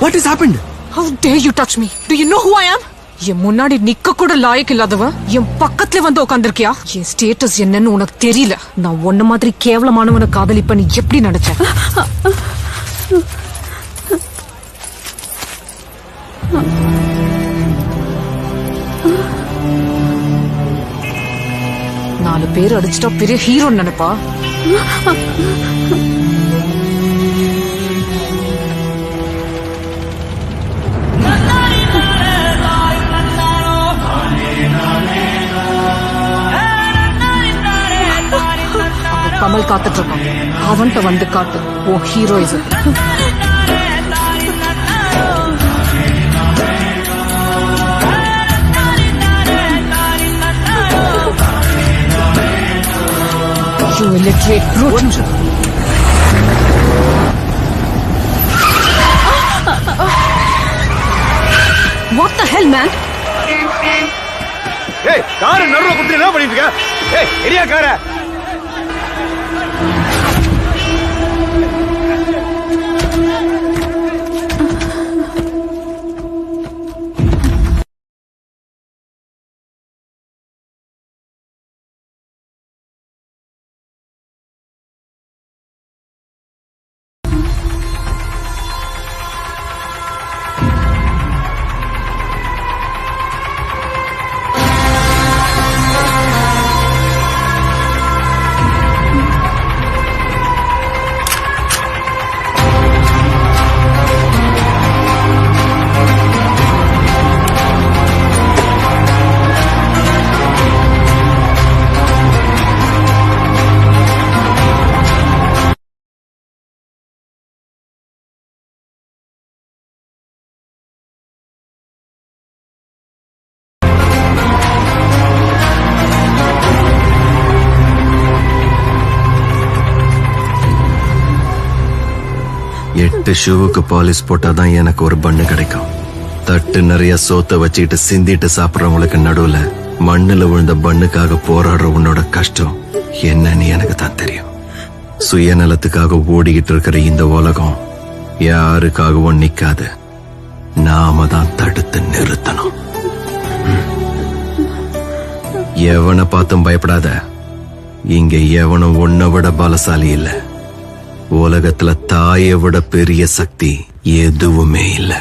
What has happened? How dare you touch me? Do you know who I am? என் முன்னாடி நிக்க கூட லாயக்கு இல்லாதவ என் பக்கத்துல வந்து உட்காந்துருக்கியா? என் ஸ்டேட்டஸ் என்னன்னு உனக்கு தெரியல. நான் ஒன்ன மாதிரி கேவலமானவனை காதலிப்ப நீ எப்படி நினைச்ச? 4 பேர் அடிச்சிட்டா பெரிய ஹீரோன்னு நினைப்பா? கமல் காத்துட்டு இருக்கான். அவன்கிட்ட வந்து காட்டு ஓ heroism. You illiterate brute. What the hell, man? Hey, car நடுவுல குத்தி என்ன பண்ணிட்டு இருக்க? Hey, எரியா கார. எட்டு ஷூவுக்கு பாலிஷ் போட்டாதான் எனக்கு ஒரு பண்ணு கிடைக்கும். தட்டு நிறைய சோத்த வச்சுட்டு சிந்திட்டு சாப்பிடறவங்களுக்கு நடுவுல மண்ணுல விழுந்த பண்ணுக்காக போராடுற உன்னோட கஷ்டம் என்னன்னு எனக்கு தான் தெரியும். சுயநலத்துக்காக ஓடிக்கிட்டு இருக்கிற இந்த உலகம் யாருக்காகவும் நிக்காது. நாம தான் தடுத்து நிறுத்தணும். எவனை பார்த்தும் பயப்படாத. இங்க எவனும் உன்னை விட பலசாலி இல்ல. உலகத்துல தாயை விட பெரிய சக்தி எதுவுமே இல்ல.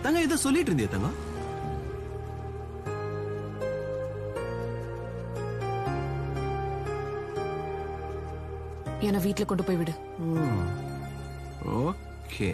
தங்க இதை சொல்லிட்டு இருந்தியா தங்க? என்ன வீட்டுல கொண்டு போய் விடு. ஓகே.